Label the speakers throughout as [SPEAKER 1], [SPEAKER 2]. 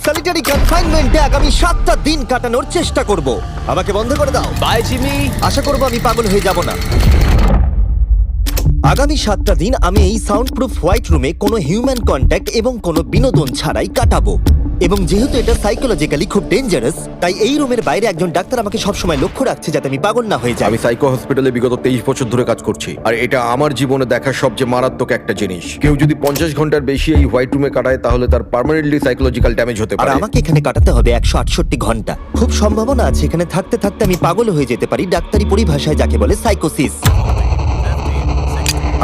[SPEAKER 1] Solitary কনফাইনমেন্টে আগামী 7টা দিন কাটানোর চেষ্টা করব। আমাকে বন্ধ করে দাও।
[SPEAKER 2] Bye Jimmy.
[SPEAKER 1] আশা করব আমি পাগল হয়ে যাব না। আগামী 7টা দিন আমি এই সাউন্ড প্রুফ হোয়াইট রুমে কোনো হিউম্যান কন্ট্যাক্ট এবং কোনো বিনোদন ছাড়াই কাটাবো। এবং যেহেতু এটা সাইকোলজিক্যালি খুব ডেঞ্জারাস, তাই এই রুমের বাইরে একজন ডাক্তার আমাকে সবসময় লক্ষ্য রাখছে যাতে আমি পাগল না হয়ে যাই।
[SPEAKER 3] আমি সাইকো হসপিটালে বিগত 23 বছর ধরে কাজ করছি, আর এটা আমার জীবনে দেখা সবচেয়ে মারাত্মক একটা জিনিস। কেউ যদি 50 ঘন্টার বেশি এই হোয়াইট রুমে কাটায় তাহলে তার পার্মানেন্টলি সাইকোলজিক্যাল ড্যামেজ হতে
[SPEAKER 1] আর
[SPEAKER 3] পারে।
[SPEAKER 1] আমাকে এখানে কাটাতে হবে 168 ঘন্টা। খুব সম্ভাবনা আছে এখানে থাকতে থাকতে আমি পাগল হয়ে যেতে পারি, ডাক্তারি পরিভাষায় যাকে বলে সাইকোসিস।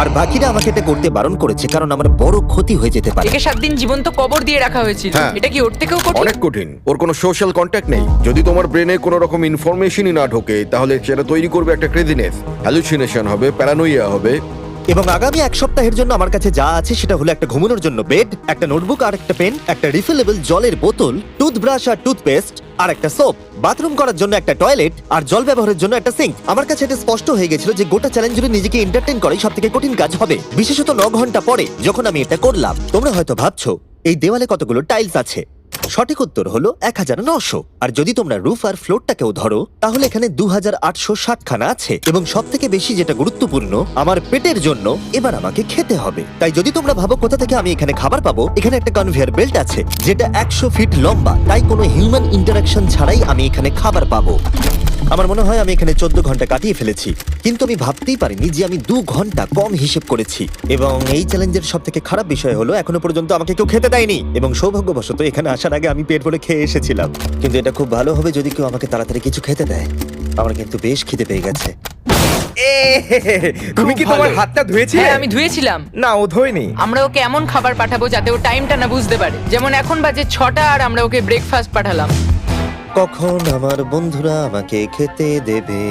[SPEAKER 1] আর বাকিরা আমাকে এটা করতে বারণ করেছে কারণ আমার বড় ক্ষতি হয়ে যেতে পারে।
[SPEAKER 4] একে 7 দিন জীবন্ত কবর দিয়ে রাখা হয়েছিল।
[SPEAKER 3] হ্যাঁ।
[SPEAKER 4] এটা কি ওর থেকেও কঠিন?
[SPEAKER 3] অনেক কঠিন। ওর কোনো সোশ্যাল কন্ট্যাক্ট নেই। যদি তোমার ব্রেনে কোনো রকম ইনফরমেশনই না ঢোকে তাহলে সেটা তৈরি করবে একটা ক্রেজিনেস, হ্যালুসিনেশন হবে, প্যারানোইয়া হবে।
[SPEAKER 1] এবং আগামী 1 সপ্তাহের জন্য আমার কাছে যা আছে সেটা হলো একটা ঘুমানোর জন্য বেড, একটা নোটবুক আর একটা পেন, একটা রিফিলেবল জলের বোতল, টুথব্রাশ আর টুথপেস্ট আর একটা সোপ, বাথরুম করার জন্য একটা টয়লেট আর জল ব্যবহারের জন্য একটা সিঙ্ক। আমার কাছে এটা স্পষ্ট হয়ে গেছিল যে গোটা চ্যালেঞ্জ জুড়ে নিজেকে এন্টারটেইন করাই সবথেকে কঠিন কাজ হবে, বিশেষত 9 ঘন্টা পরে যখন আমি এটা করলাম। তোমরা হয়তো ভাবছো এই দেওয়ালে কতগুলো টাইলস আছে। সঠিক উত্তর হলো 1900। আর যদি তোমরা রুফ আর ফ্লোরটাকেও ধরো তাহলে এখানে 2860 খানা আছে। এবং সব থেকে বেশি যেটা গুরুত্বপূর্ণ, আমার পেটের জন্য এবার আমাকে খেতে হবে। তাই যদি তোমরা ভাবো কোথা থেকে আমি এখানে খাবার পাবো, এখানে একটা কনভেয়ার বেল্ট আছে যেটা 100 ফিট লম্বা, তাই কোনো হিউম্যান ইন্টারাকশন ছাড়াই আমি এখানে খাবার পাবো। আমার মনে হয় আমি এখানে 14 ঘন্টা কাটিয়ে ফেলেছি, কিন্তু আমি ভাবতেই পারিনি যে আমি 2 ঘন্টা কম হিসেব করেছি। এবং এই চ্যালেঞ্জের সব থেকে খারাপ বিষয় হলো এখনো পর্যন্ত আমাকে কেউ খেতে দেয়নি। এবং সৌভাগ্যবশত এখানে আসার আগে আমি পেট ভরে খেয়ে এসেছিলাম। কিন্তু এটা খুব ভালো হবে যদি কেউ আমাকে তাড়াতাড়ি কিছু খেতে দেয়। আমার কিন্তু বেশ খিদে পেয়ে গেছে।
[SPEAKER 2] তুমি কি তোমার হাতটা ধুয়েছিলে?
[SPEAKER 4] হ্যাঁ, আমি ধুয়েছিলাম।
[SPEAKER 2] না, ও ধোয়নি।
[SPEAKER 4] আমরা ওকে এমন খাবার পাঠাবো যাতে ও টাইমটা না বুঝতে পারে। যেমন এখন বাজে 6টা আর আমরা ওকে ব্রেকফাস্ট পাঠালাম।
[SPEAKER 1] কখন আমার বন্ধুরা আমাকে খেতে দেবে?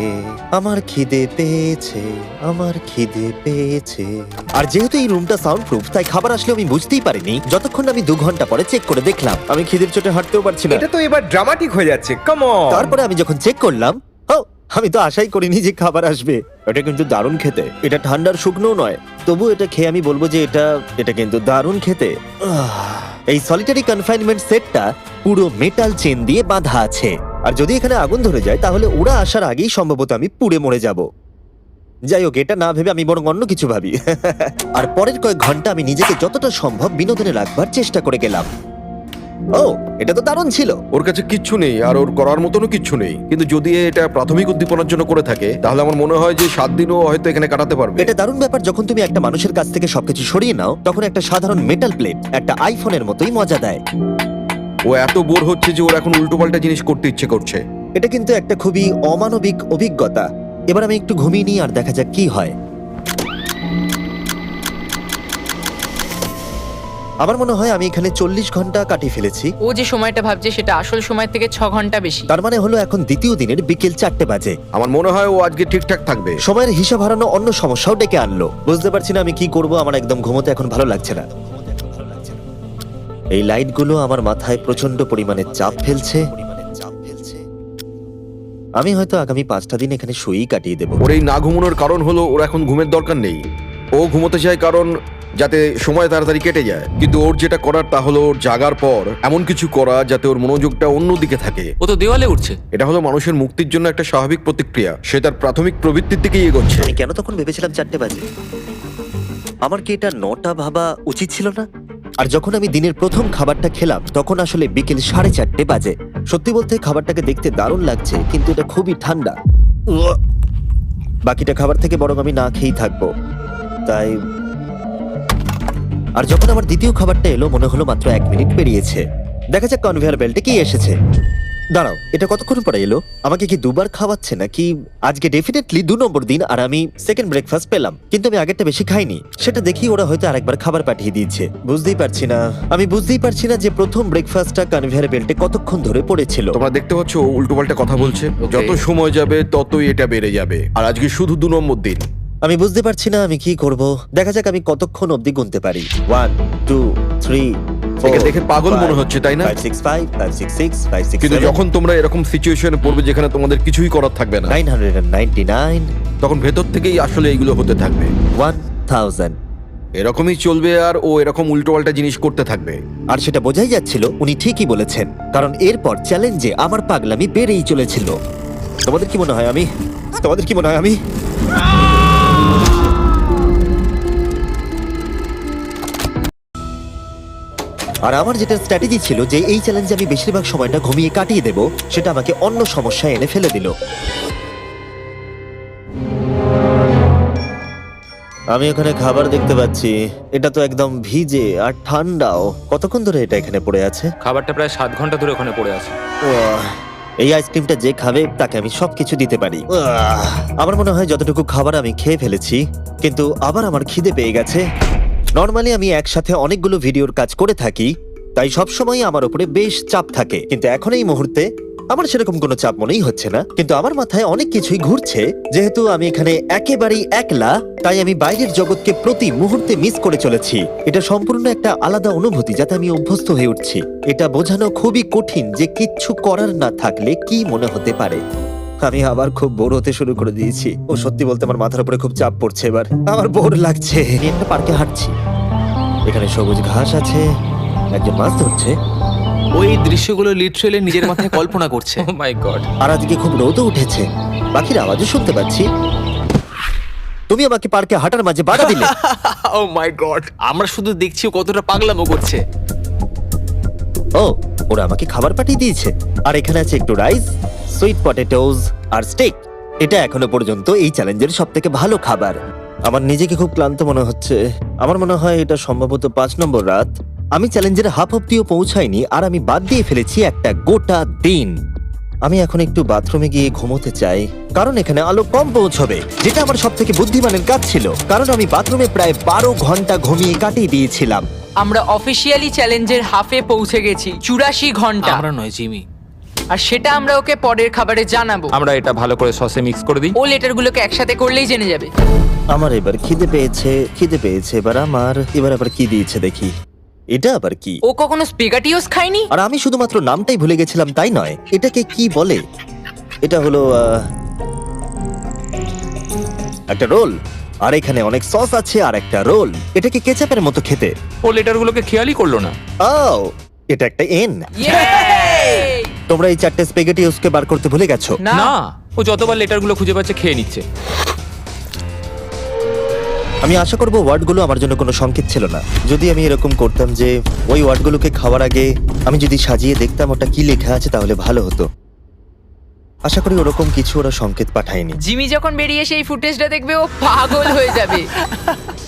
[SPEAKER 1] আমার খিদে পেয়েছে, আমার খিদে পেয়েছে। আর যেহেতু এই রুমটা সাউন্ড প্রুফ, তাই খাবার আসলে আমি বুঝতেই পারিনি যতক্ষণ আমি 2 ঘন্টা পরে চেক করে দেখলাম। আমি খিদের চোটে হাঁটতেও পারছি না।
[SPEAKER 2] এটা তো এবার ড্রামাটিক হয়ে যাচ্ছে। Come on.
[SPEAKER 1] তারপরে আমি যখন চেক করলাম, আমি তো আশাই করিনি যে খাবার আসবে। এটা কিন্তু দারুণ খেতে। এটা ঠান্ডার শুকনো নয়, তবু এটা খেয়ে আমি বলবো যে এটা কিন্তু দারুণ খেতে। এই সলিটারি কনফাইনমেন্ট সেটটা পুরো মেটাল চেন দিয়ে বাঁধা আছে, আর যদি এখানে আগুন ধরে যায় তাহলে ওরা আসার আগেই সম্ভবত আমি পুড়ে মরে যাব। যাই হোক, এটা না ভেবে আমি বরং অন্য কিছু ভাবি। আর পরের কয়েক ঘন্টা আমি নিজেকে যতটা সম্ভব বিনোদনে রাখবার চেষ্টা করে গেলাম। এটা তো দারুণ ছিল।
[SPEAKER 3] ওর কাছে কিচ্ছু নেই আর ওর করার মতনও কিচ্ছু নেই, কিন্তু যদি এটা প্রাথমিক উদ্দীপনার জন্য করে থাকে তাহলে আমার মনে হয় যে 7 দিনও হয়তো এখানে কাটাতে পারবে।
[SPEAKER 1] এটা দারুণ ব্যাপার, যখন তুমি একটা মানুষের কাছ থেকে সবকিছু সরিয়ে নাও তখন একটা সাধারণ মেটাল প্লেট একটা আইফোনের মতোই মজা দেয়।
[SPEAKER 3] ও এত বোর হচ্ছে যে ওর এখন উল্টোপাল্টা জিনিস করতে ইচ্ছে করছে।
[SPEAKER 1] এটা কিন্তু একটা খুবই অমানবিক অভিজ্ঞতা। এবার আমি একটু ঘুমিয়ে নিই আর দেখা যাক কি হয়। আমার মনে হয় আমি এখানে 40 ঘন্টা কাটিয়ে ফেলেছি।
[SPEAKER 4] ও যে সময়টা ভাবছে সেটা আসল সময় থেকে 6 ঘন্টা বেশি।
[SPEAKER 1] তার মানে হলো এখন দ্বিতীয় দিনের বিকেল 4টে বাজে।
[SPEAKER 3] আমার মনে হয় ও আজকে ঠিকঠাক থাকবে।
[SPEAKER 1] সময়ের হিসাব হারানো অন্য সমস্যাও ডেকে আনলো। বুঝতে পারছি না আমি কি করব। আমার একদম ঘুমোতে এখন ভালো লাগছে না। এই লাইটগুলো আমার মাথায় প্রচন্ড পরিমাণে চাপ ফেলছে। আমি হয়তো আগামী 5টা দিন এখানে শুয়েই কাটিয়ে দেবো।
[SPEAKER 3] ওর এই না ঘুমানোর কারণ হলো ওর এখন ঘুমের দরকার নেই। ও ঘুমোতে চায় কারণ যাতে সময় তাড়াতাড়ি কেটে যায়, কিন্তু ওর যেটা করার তা হলো ওর জাগার পর এমন কিছু করা যাতে ওর মনোযোগটা অন্যদিকে থাকে।
[SPEAKER 5] ও তো দেওয়ালে উঠছে।
[SPEAKER 3] এটা হলো মানুষের মুক্তির জন্য একটা স্বাভাবিক প্রতিক্রিয়া। সে তার প্রাথমিক প্রবৃত্তির দিকেই এগোচ্ছে।
[SPEAKER 1] আমি কেন তখন ভেবেছিলাম 4টে বাজে? আমার কি এটা 9টা ভাবা উচিত ছিল না? আর যখন আমি দিনের প্রথম খাবারটা খেলাম তখন আসলে বিকেল 4:30 বাজে। সত্যি বলতে খাবারটাকে দেখতে দারুণ লাগছে, কিন্তু এটা খুবই ঠান্ডা। বাকিটা খাবার থেকে বরং আমি না খেয়েই থাকবো। তাই আর যখন আমার দ্বিতীয় খাবারটা এলো মনে হলো মাত্র 1 মিনিট পেরিয়েছে। দেখা যাক কনভেয়ার বেল্টে কি এসেছে। দাঁড়াও, এটা কতক্ষণ পরে এলো? আমাকে কি দুবার খাওয়াচ্ছে নাকি? আজকে ডেফিনেটলি 2 নম্বর দিন আর আমি সেকেন্ড ব্রেকফাস্ট পেলাম, কিন্তু আমি আগেরটা বেশি খাইনি। সেটা দেখি ওরা হয়তো আরেকবার খাবার পাঠিয়ে দিয়েছে। বুঝতেই পারছি না যে প্রথম ব্রেকফাস্টটা কনভেয়ার বেল্টে কতক্ষণ ধরে পড়েছিল।
[SPEAKER 3] তোমরা দেখতে পাচ্ছ ও উল্টোপাল্টা কথা বলছে। যত সময় যাবে ততই এটা বেড়ে যাবে। আর আজকে শুধু 2 নম্বর দিন।
[SPEAKER 1] আমি বুঝতে পারছি না আমি কি করব। দেখা যাক আমি কতক্ষণ অবধি গুনতে পারি। 1 2 3
[SPEAKER 3] একে দেখে পাগল মনে হচ্ছে, তাই না?
[SPEAKER 1] 5 6 5 5 6 6 5 6
[SPEAKER 3] কিন্তু যখন তোমরা এরকম সিচুয়েশনে পড়বে যেখানে তোমাদের কিছুই করার থাকবে না,
[SPEAKER 1] 999
[SPEAKER 3] তখন ভেতর থেকেই আসলে এইগুলো হতে থাকবে।
[SPEAKER 1] 1000
[SPEAKER 3] এরকমই চলবে আর ও এরকম উল্টোপাল্টা জিনিস করতে থাকবে।
[SPEAKER 1] আর সেটা বোঝাই যাচ্ছিল উনি ঠিকই বলেছেন, কারণ এরপর চ্যালেঞ্জে আমার পাগলামি বেড়েই চলেছিল। তোমাদের কি মনে হয় আমি আর আমার যেটা স্ট্র্যাটেজি ছিল যে এই চ্যালেঞ্জে আমি বেশিরভাগ সময়টা ঘুমিয়ে কাটিয়ে দেব, সেটা আমাকে অন্য সমস্যায় এনে ফেলে দিল। আমি ওখানে খাবার দেখতে পাচ্ছি, এটা তো একদম ভিজে আর ঠান্ডাও। কতক্ষণ ধরে এটা এখানে পড়ে আছে?
[SPEAKER 5] খাবারটা প্রায় 7 ঘন্টা ধরে ওখানে পড়ে আছে।
[SPEAKER 1] উহ, এই আইসক্রিমটা যে খাবে তাকে আমি সবকিছু দিতে পারি। আমার মনে হয় যতটুকু খাবার আমি খেয়ে ফেলেছি, কিন্তু আবার আমার খিদে পেয়ে গেছে। নর্মালি আমি একসাথে অনেকগুলো ভিডিওর কাজ করে থাকি, তাই সবসময় আমার উপরে বেশ চাপ থাকে, কিন্তু এখন এই মুহূর্তে আমার সেরকম কোনো চাপ মনেই হচ্ছে না। কিন্তু আমার মাথায় অনেক কিছুই ঘুরছে। যেহেতু আমি এখানে একেবারেই একলা, তাই আমি বাইরের জগৎকে প্রতি মুহূর্তে মিস করে চলেছি। এটা সম্পূর্ণ একটা আলাদা অনুভূতি যাতে আমি অভ্যস্ত হয়ে উঠছি। এটা বোঝানো খুবই কঠিন যে কিচ্ছু করার না থাকলে কি মনে হতে পারে। আমি আবার খুব বোর হতে শুরু করে দিয়েছি। ও সত্যি বলতে আমার মাথার উপরে খুব চাপ পড়ছে এবার। আমার বোর লাগছে। আমি একটা পার্কে হাঁটছি, এখানে সবুজ ঘাস আছে, একজন মাছ ধরছে,
[SPEAKER 6] ওই দৃশ্যগুলো লিটারালি নিজের মাথায় কল্পনা করছে।
[SPEAKER 5] ও মাই গড।
[SPEAKER 1] আর আজকে খুব রোদও উঠেছে, পাখির আওয়াজও শুনতে পাচ্ছি। তুমি আমাকে পার্কে হাঁটার মাঝে বাধা দিলে।
[SPEAKER 6] ও মাই গড, আমরা শুধু দেখছি ও কতটা পাগলামো করছে।
[SPEAKER 1] ও, ওরা আমাকে খাবার পাঠিয়ে দিয়েছে। আর এখানে আছে একটু রাইস, সুইট পটেটোজ আর স্টেক। এটা এখনো পর্যন্ত এই চ্যালেঞ্জের সবথেকে ভালো খাবার। আমার নিজেকে খুব ক্লান্ত মনে হচ্ছে। আমার মনে হয় এটা সম্ভবত 5 নম্বর রাত। আমি চ্যালেঞ্জের হাফ অব্দিও পৌঁছাইনি, আর আমি বাদ দিয়ে ফেলেছি একটা গোটা দিন। আমি এখন একটু বাথরুমে গিয়ে ঘুমোতে চাই, কারণ এখানে আলো কম পৌঁছবে, যেটা আমার সবথেকে বুদ্ধিমানের কাজ ছিল, কারণ আমি বাথরুমে প্রায় 12 ঘন্টা ঘুমিয়ে কাটিয়ে দিয়েছিলাম।
[SPEAKER 4] আমরা অফিসিয়ালি চ্যালেঞ্জের হাফে পৌঁছে গেছি, 84 ঘন্টা।
[SPEAKER 6] আমরা নয় জিমি।
[SPEAKER 4] আর সেটা আমরা ওকে পরের খাবারে জানাবো।
[SPEAKER 5] আমরা এটা ভালো করে সসে মিক্স করে দিই।
[SPEAKER 4] ও লেটারগুলোকে একসাথে করলেই জেনে যাবে।
[SPEAKER 1] আমার এবার খিদে পেয়েছে এবার আবার কি দিয়েছে দেখি। এটা আবার কি?
[SPEAKER 4] ও কখনো স্পেগাটিওস খায়নি।
[SPEAKER 1] আর আমি শুধুমাত্র নামটাই ভুলে গেছিলাম তাই নয়, এটাকে কি বলে? এটা হলো একটা রোল, আর এখানে অনেক সস আছে আর একটা রোল। এটাকে কেচাপের মতো খেতে।
[SPEAKER 5] ও লেটারগুলোকে খেয়ালই করলো না।
[SPEAKER 1] ও, এটা একটা এন।
[SPEAKER 4] Yay!
[SPEAKER 1] তোমরা এই 4টে স্পেগেটিওসকে বার করতে ভুলে গেছো।
[SPEAKER 4] না,
[SPEAKER 5] না, ও যতবার লেটারগুলো খুঁজে পাচ্ছে খেয়ে নিচ্ছে।
[SPEAKER 1] আমি আশা করবো ওয়ার্ডগুলো আমার জন্য কোনো সংকেত ছিল না। যদি আমি এরকম করতাম যে ওই ওয়ার্ডগুলোকে খাওয়ার আগে আমি যদি সাজিয়ে দেখতাম ওটা কি লেখা আছে, তাহলে ভালো হতো। আশা করি ওরকম কিছু ওরা সংকেত পাঠায়নি।
[SPEAKER 4] জিমি যখন বেরিয়ে সেই ফুটেজটা দেখবে ও পাগল হয়ে যাবে।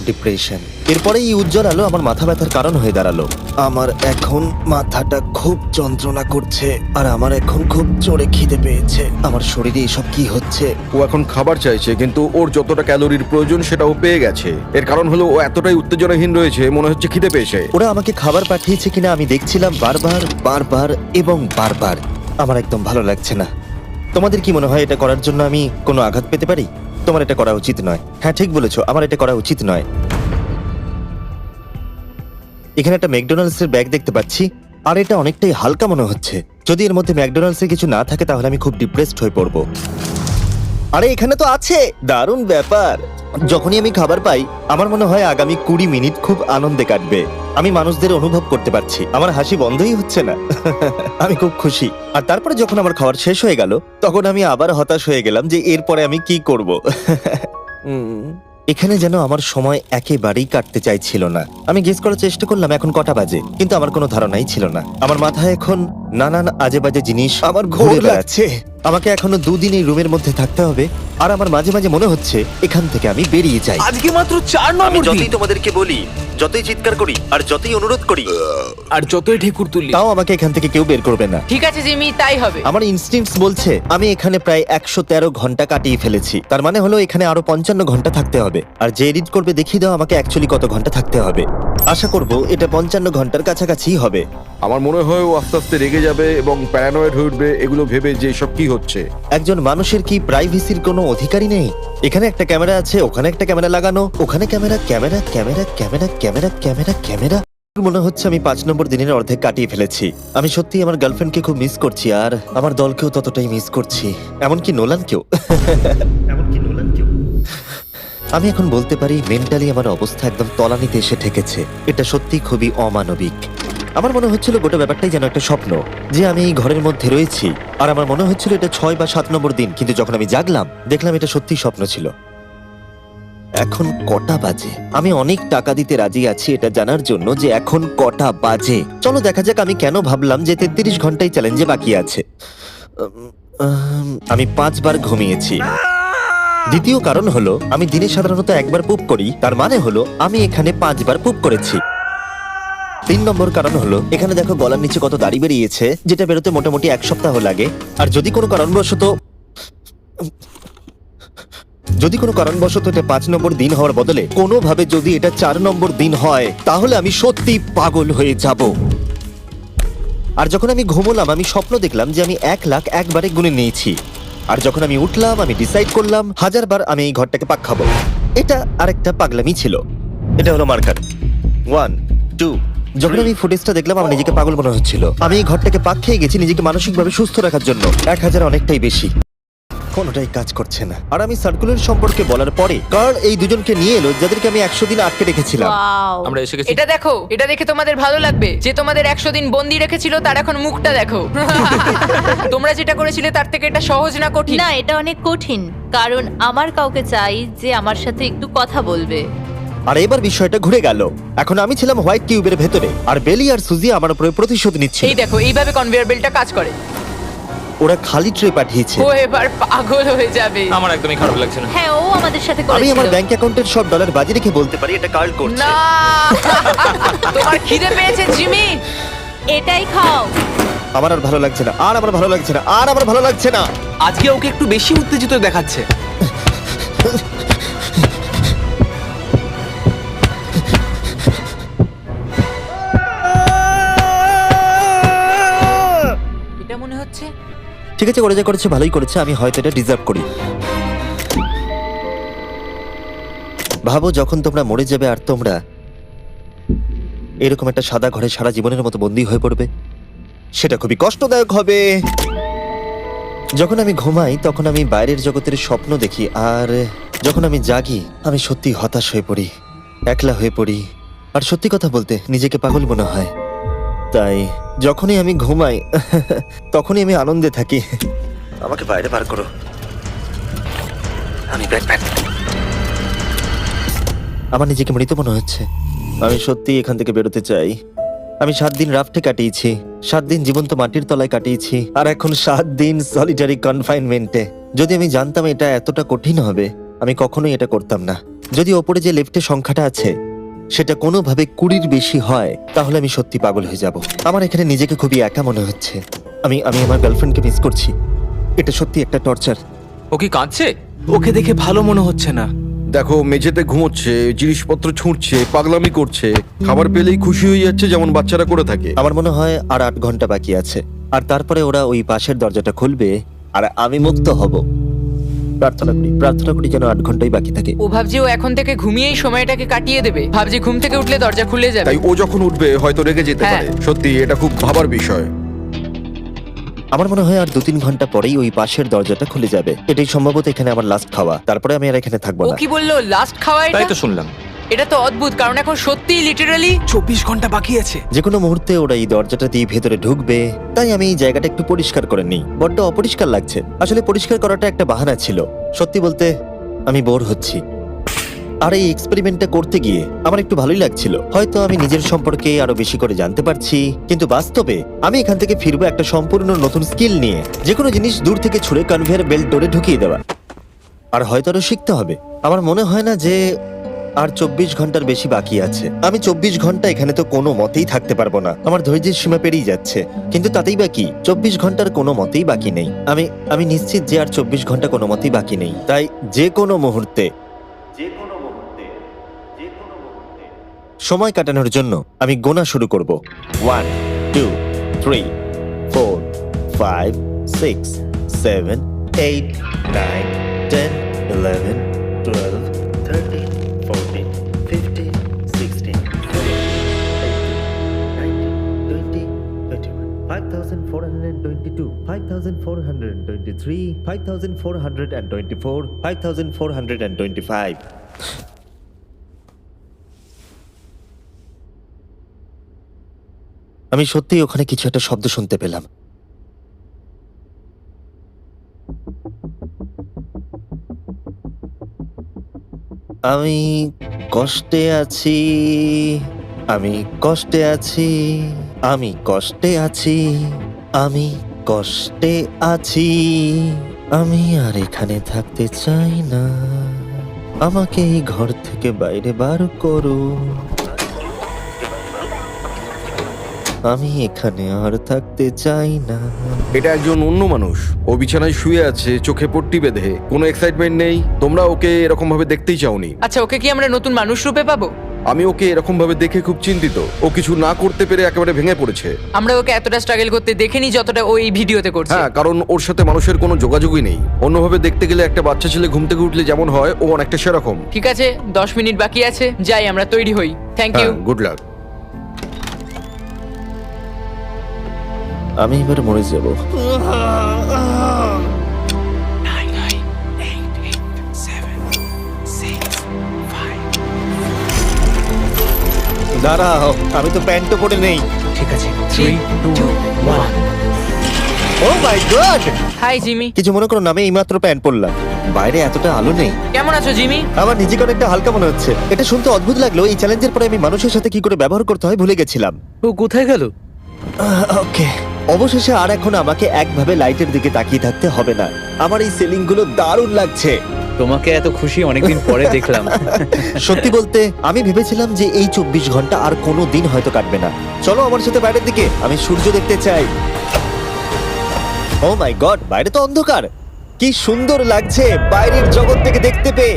[SPEAKER 1] ডিপ্রেশন। এরপরে এই উজ্জ্বল আলো আমার মাথা ব্যথার কারণ হয়ে দাঁড়ালো। আমার এখন মাথাটা খুব যন্ত্রণা করছে, আর আমার এখন খুব জোরে খিদে পেয়েছে। আমার শরীরে এসব কি হচ্ছে?
[SPEAKER 3] ও এখন খাবার চাইছে, কিন্তু ওর যতটা ক্যালোরির প্রয়োজন সেটা ও পেয়ে গেছে। এর কারণ হলো ও এতটাই উত্তেজনাহীন রয়েছে, মনে হচ্ছে খিদে পেয়েছে।
[SPEAKER 1] ওরা আমাকে খাবার পাঠিয়েছে কিনা আমি দেখছিলাম বারবার এবং বারবার। আমার একদম ভালো লাগছে না। তোমাদের কি মনে হয় এটা করার জন্য আমি কোনো আঘাত পেতে পারি? তোমার এটা করা উচিত নয়। হ্যাঁ, ঠিক বলেছো, আমার এটা করা উচিত নয়। এখানে একটা ম্যাকডোনাল্ডস এর ব্যাগ দেখতে পাচ্ছি, আর এটা অনেকটাই হালকা মনে হচ্ছে। যদি এর মধ্যে ম্যাকডোনাল্ডস এর কিছু না থাকে তাহলে আমি খুব ডিপ্রেসড হয়ে পড়বো। আরে এখানে তো আছে, দারুণ ব্যাপার। যখনই আমি খাবার পাই আমার মনে হয় আগামী 20 মিনিট খুব আনন্দে কাটবে। আমি মানুষদের অনুভব করতে পারছি, আমার হাসি বন্ধই হচ্ছে না। আমি খুব খুশি। আর তারপরে যখন আমার খাবার শেষ হয়ে গেল তখন আমি আবার হতাশ হয়ে গেলাম যে এরপরে আমি কি করব। এখানে যেন আমার সময় একেবারেই কাটতে চাইছিল না। আমি গেস করার চেষ্টা করলাম এখন কটা বাজে, কিন্তু আমার কোনো ধারণাই ছিল না। আমার মাথায় এখন নানান আজে বাজে জিনিস আমার ঘুরে বেড়াচ্ছে। আমাকে এখনো 2 দিন এই রুমের মধ্যে থাকতে হবে, আর আমার মাঝে মাঝে মনে হচ্ছে এখান থেকে আমি বেরিয়ে যাই।
[SPEAKER 6] আজকে মাত্র 4
[SPEAKER 1] আমি
[SPEAKER 6] নম্বর
[SPEAKER 1] যতই
[SPEAKER 6] দিন,
[SPEAKER 1] তোমাদেরকে বলি, যতই চিৎকার করি, আর যতই অনুরোধ করি,
[SPEAKER 6] আর যতই ঢেকুর তুললি
[SPEAKER 1] তাও আমাকে এখান থেকে কেউ বের করবে না।
[SPEAKER 4] ঠিক আছে জিমি, তাই হবে।
[SPEAKER 1] আমার ইনস্টিংক্টস বলছে আমি এখানে প্রায় 113 ঘন্টা কাটিয়ে ফেলেছি। তার মানে হলো এখানে আরো 55 ঘন্টা থাকতে হবে। আর যে এডিট করবে দেখিয়ে দাও আমাকে অ্যাকচুয়ালি কত ঘন্টা থাকতে হবে। আশা করব এটা 55 ঘন্টার কাছাকাছি হবে।
[SPEAKER 3] আমার মনে হয় ও আস্তে আস্তে রেগে যাবে এবং প্যারানয়েড হয়ে উঠবে এগুলো ভেবে যে সব কি হচ্ছে।
[SPEAKER 1] একজন মানুষের কি প্রাইভেসির কোনো অধিকারই নেই? এখানে একটা ক্যামেরা আছে, ওখানে একটা ক্যামেরা লাগানো, ওখানে camera camera camera camera camera camera camera. মনে হচ্ছে আমি 5 নম্বর দিনের অর্ধেক কাটিয়ে ফেলেছি। আমি সত্যিই আমার গার্লফ্রেন্ডকে খুব মিস করছি, আর আমার দলকেও ততটাই মিস করছি, এমনকি নোলানকেও। আমি এখন বলতে পারি মেন্টালি আমার অবস্থা একদম তলানিতে এসে ঠেকেছে। এটা সত্যি খুবই অমানবিক। আমার মনে হচ্ছিল গোটা ব্যাপারটাই যেন একটা স্বপ্ন, যে আমি এই ঘরের মধ্যে রয়েছি। আর আমার মনে হচ্ছিল এটা 6 বা 7 নম্বর দিন, কিন্তু যখন আমি জাগলাম দেখলাম এটা সত্যি স্বপ্ন ছিল। এখন কটা বাজে? আমি অনেক টাকা দিতে রাজি আছি এটা জানার জন্য যে এখন কটা বাজে। চলো দেখা যাক আমি কেন ভাবলাম যে 33 ঘন্টাই চ্যালেঞ্জে বাকি আছে। আমি 5 বার ঘুমিয়েছি। দ্বিতীয় কারণ হলো আমি দিনে সাধারণত একবার পুপ করি, তার মানে হলো আমি এখানে 5 বার পুপ করেছি। 3 নম্বর কারণ হলো এখানে দেখো গলার নিচে কত দাড়ি বেরিয়েছে, যেটা বেরোতে মোটামুটি 1 সপ্তাহ লাগে। আর যদি কোনো কারণবশত এটা 5 নম্বর দিন হওয়ার বদলে কোনোভাবে যদি এটা 4 নম্বর দিন হয়, তাহলে আমি সত্যি পাগল হয়ে যাব। আর যখন আমি ঘুমোলাম আমি স্বপ্ন দেখলাম যে আমি 1 লাখ একবারে গুনে নিয়েছি। আর যখন আমি উঠলাম আমি ডিসাইড করলাম 1000 বার আমি এই ঘরটাকে পাক খাবো। এটা আরেকটা পাগলামি ছিল। এটা হলো মার্কার 1 2। যখন আমি ফুটেজটা দেখলাম আমার নিজেকে পাগল মনে হচ্ছিল। আমি এই ঘরটাকে পাক খেয়ে গেছি নিজেকে মানসিকভাবে সুস্থ রাখার জন্য। 1000 অনেকটাই বেশি। কোনোটাই কাজ করছে না। আর আমি সার্কুলার সম্পর্কে বলার পরে কার্ল এই দুজনকে নিয়ে এলো যাদেরকে আমি 100 দিন আটকে রেখেছিলাম।
[SPEAKER 7] ওয়াও।
[SPEAKER 5] আমরা এসে গেছি।
[SPEAKER 4] এটা দেখো, এটা দেখে তোমাদের ভালো লাগবে। যে তোমাদের 100 দিন বন্দি রেখেছিল তার এখন মুখটা দেখো। তোমরা যেটা করেছিলে তার থেকে এটা সহজ না কঠিন?
[SPEAKER 7] না, এটা অনেক কঠিন, কারণ আমার কাউকে চাই যে আমার সাথে একটু কথা বলবে।
[SPEAKER 1] আর এবার বিষয়টা ঘুরে গেল। এখন আমি ছিলাম হোয়াইট কিউবের ভেতরে, আর বেলি আর সুজি আমার উপরে প্রতিশোধ নিচ্ছে।
[SPEAKER 4] এই দেখো, এইভাবে কনভেয়ার বেল্টটা কাজ করে।
[SPEAKER 1] ওরা খালি ট্রে পাঠিয়েছে।
[SPEAKER 4] ও এবার পাগল হয়ে যাবে।
[SPEAKER 5] আমার একদমই খারাপ লাগছে না।
[SPEAKER 7] হ্যাঁ, ও আমাদের সাথে
[SPEAKER 1] আমি আমার
[SPEAKER 7] করেছিল।
[SPEAKER 1] ব্যাংক অ্যাকাউন্টের সব ডলার বাজি রেখে বলতে পারি এটা কার্ল করছে।
[SPEAKER 4] না, তোমার খিদে পেয়েছে জিমি?
[SPEAKER 7] এটাই খাও।
[SPEAKER 1] আমার আর ভালো লাগছে না, আর আমার ভালো লাগছে না, আর আমার ভালো লাগছে না।
[SPEAKER 6] আজকে ওকে একটু বেশি উত্তেজিত দেখাচ্ছে।
[SPEAKER 4] এটা মনে হচ্ছে
[SPEAKER 1] ঠিক আছে, করে যা করেছে ভালোই করেছে। আমি হয়তো এটা ডিজার্ভ করি। ভাবো যখন তোমরা মরে যাবে আর তোমরা এরকম একটা সাদা ঘরে সারা জীবনের মতো বন্দী হয়ে পড়বে, সেটা খুবই কষ্টদায়ক হবে। যখন আমি ঘুমাই তখন আমি বাইরের জগতের স্বপ্ন দেখি, আর যখন আমি জাগি আমি সত্যি হতাশ হয়ে পড়ি, একলা হয়ে পড়ি, আর সত্যি কথা বলতে নিজেকে পাগল মনে হয়। তাই যখনই আমি ঘুমাই তখনই আমি আনন্দে থাকি। আমাকে বাইরে বার করো, আমি ব্যাটম্যান। আমার নিজেকে মৃত মনে হচ্ছে। আমি সত্যি এখান থেকে বেরোতে চাই। আমি 7 দিন রাফটে কাটিয়েছি, 7 দিন জীবন্ত মাটির তলায় কাটিয়েছি, আর এখন 7 দিন সলিটারি কনফাইনমেন্টে। যদি আমি জানতাম এটা এতটা কঠিন হবে আমি কখনোই এটা করতাম না। যদি ওপরে যে লেফটে সংখ্যাটা আছে সেটা কোনোভাবে 20-র বেশি হয় তাহলে আমি সত্যি পাগল হয়ে যাব। আমার এখানে নিজেকে খুবই একা মনে হচ্ছে। আমি আমার গার্লফ্রেন্ডকে মিস করছি। এটা সত্যি একটা টর্চার।
[SPEAKER 5] ও কি কাঁদছে?
[SPEAKER 6] ওকে দেখে ভালো মনে হচ্ছে না।
[SPEAKER 3] দেখো মেঝেতে ঘুমোচ্ছে, জিনিসপত্র ছুঁড়ছে, পাগলামি করছে, খাবার পেলেই খুশি হয়ে যাচ্ছে যেমন বাচ্চারা করে থাকে।
[SPEAKER 1] আমার মনে হয় আর 8 ঘন্টা বাকি আছে, আর তারপরে ওরা ওই পাশের দরজাটা খুলবে আর আমি মুক্ত হব। প্রার্থনা করি যেন 8 ঘন্টাই বাকি থাকে।
[SPEAKER 4] ও ভাবছে ও এখন থেকে ঘুমিয়েই সময়টাকে কাটিয়ে দেবে। ভাবছে ঘুম থেকে উঠলে দরজা খুলে যাবে।
[SPEAKER 3] তাই ও যখন উঠবে হয়তো রেগে যেতে
[SPEAKER 4] হ্যাঁ।
[SPEAKER 3] পারে। সত্যি এটা খুব ভাবার বিষয়।
[SPEAKER 1] আমার মনে হয় আর 2-3 ঘন্টা পরেই ওই পাশের দরজাটা খুলে যাবে। এটাই সম্ভবত এখানে আমার লাস্ট খাওয়া, তারপরে আমি আর এখানে থাকবো
[SPEAKER 4] ও
[SPEAKER 1] না।
[SPEAKER 4] কি বললো লাস্ট খাওয়া?
[SPEAKER 5] তাই
[SPEAKER 4] এটা
[SPEAKER 5] তো শুনলাম।
[SPEAKER 4] এটা তো অদ্ভুত, কারণ এখন সত্যি লিটারালি
[SPEAKER 6] 24 ঘন্টা বাকি আছে।
[SPEAKER 1] যে কোনো মুহূর্তে ওরা এই দরজাটা দিয়ে ভেতরে ঢুকবে, তাই আমি এই জায়গাটা একটু পরিষ্কার করে নিই। বড্ড অপরিষ্কার লাগছে। আসলে পরিষ্কার করাটা একটা বাহানা ছিল। সত্যি বলতে আমি বোর হচ্ছি। আর এই এক্সপেরিমেন্টটা করতে গিয়ে আমার একটু ভালোই লাগছিল। হয়তো আমি নিজের সম্পর্কে আরো বেশি করে জানতে পারছি, কিন্তু বাস্তবে আমি এখান থেকে ফিরবো একটা সম্পূর্ণ নতুন স্কিল নিয়ে। যে কোনো জিনিস দূর থেকে ছুঁড়ে কনভেয়ার বেল্ট ডোরে ঢুকিয়ে দেওয়া। আর হয়তো আরো শিখতে হবে। আমার মনে হয় না যে আর 24 ঘন্টার বেশি বাকি আছে। আমি 24 ঘন্টা এখানে তো কোনো মতেই থাকতে পারবো না। আমার ধৈর্যের সীমা পেরিয়ে যাচ্ছে। কিন্তু তাতেই বাকি 24 ঘন্টার কোনো মতেই বাকি নেই। আমি নিশ্চিত যে আর 24 ঘন্টা কোনো মতেই বাকি নেই। তাই যে কোনো মুহূর্তে সময় কাটানোর জন্য আমি গোনা শুরু করব। 1 2 3 4 5 6 7 8 9 10 11 12 13 14 15 16 17 18 19 20 21 5000 5422, 5423, 5424, 5425. আমি সত্যিই ওখানে কিছু একটা শব্দ শুনতে পেলাম। আমি কষ্টে আছি, আমি কষ্টে আছি, আমি কষ্টে আছি, আমি কষ্টে আছি, আমি আর এখানে থাকতে চাই না, আমাকে এই ঘর থেকে বাইরে বার করো, আমি এখানে আর থাকতে চাই না।
[SPEAKER 3] এটা একজন অন্য মানুষ। ও বিছানায় শুয়ে আছে, চোখে পট্টি বেঁধে, কোনো এক্সাইটমেন্ট নেই। তোমরা ওকে এরকম ভাবে দেখতেই চাওনি।
[SPEAKER 4] আচ্ছা, ওকে কি আমরা নতুন মানুষ রূপে পাবো?
[SPEAKER 3] আমি ওকে এরকম ভাবে দেখে খুব চিন্তিত। ও কিছু না করতে পেরে একেবারে ভেঙে পড়েছে।
[SPEAKER 4] আমরা ওকে এতটা স্ট্রাগল করতে দেখিনি যতটা ও এই ভিডিওতে করছে।
[SPEAKER 3] হ্যাঁ, কারণ ওর সাথে মানুষের কোনো যোগাযোগই নেই। অন্যভাবে দেখতে গেলে একটা বাচ্চা ছেলে ঘুম থেকে উঠলে যেমন হয়, ও অনেকটা সেরকম।
[SPEAKER 4] ঠিক আছে, 10 মিনিট বাকি আছে, যাই আমরা তৈরি হই। Thank you.
[SPEAKER 3] হ্যাঁ, গুড লাক।
[SPEAKER 1] আমি এবার মরে যাব। দাঁড়াও, আমি তো প্যান্টও পরে নেই।
[SPEAKER 2] ঠিক আছে 3 2 1
[SPEAKER 1] ও মাই গড!
[SPEAKER 4] হাই জিমি,
[SPEAKER 1] কিছু মনে করো না, আমি এইমাত্র প্যান্ট পরলাম। বাইরে এতটা আলো নেই।
[SPEAKER 4] কেমন আছো জিমি?
[SPEAKER 1] আমার নিজেকে অনেকটা হালকা মনে হচ্ছে। এটা শুনতে অদ্ভুত লাগলো। এই চ্যালেঞ্জের পরে আমি মানুষের সাথে কি করে ব্যবহার করতে হয় ভুলে গেছিলাম।
[SPEAKER 6] ও কোথায় গেল?
[SPEAKER 1] ওকে, অবশেষে আর এখন আমাকে একভাবে লাইটের দিকে তাকিয়ে থাকতে হবে না। আমার এই সিলিং গুলো দারুণ লাগছে।
[SPEAKER 5] তোমাকে এত খুশি অনেকদিন পরে দেখলাম।
[SPEAKER 1] সত্যি বলতে আমি ভেবেছিলাম যে এই 24 ঘন্টা আর কোনো দিন হয়তো কাটবে না। চলো আমার সাথে বাইরের দিকে, আমি সূর্য দেখতে চাই। ও মাই গড, বাইরে তো অন্ধকার। কি সুন্দর লাগছে বাইরের জগৎ থেকে দেখতে পেয়ে।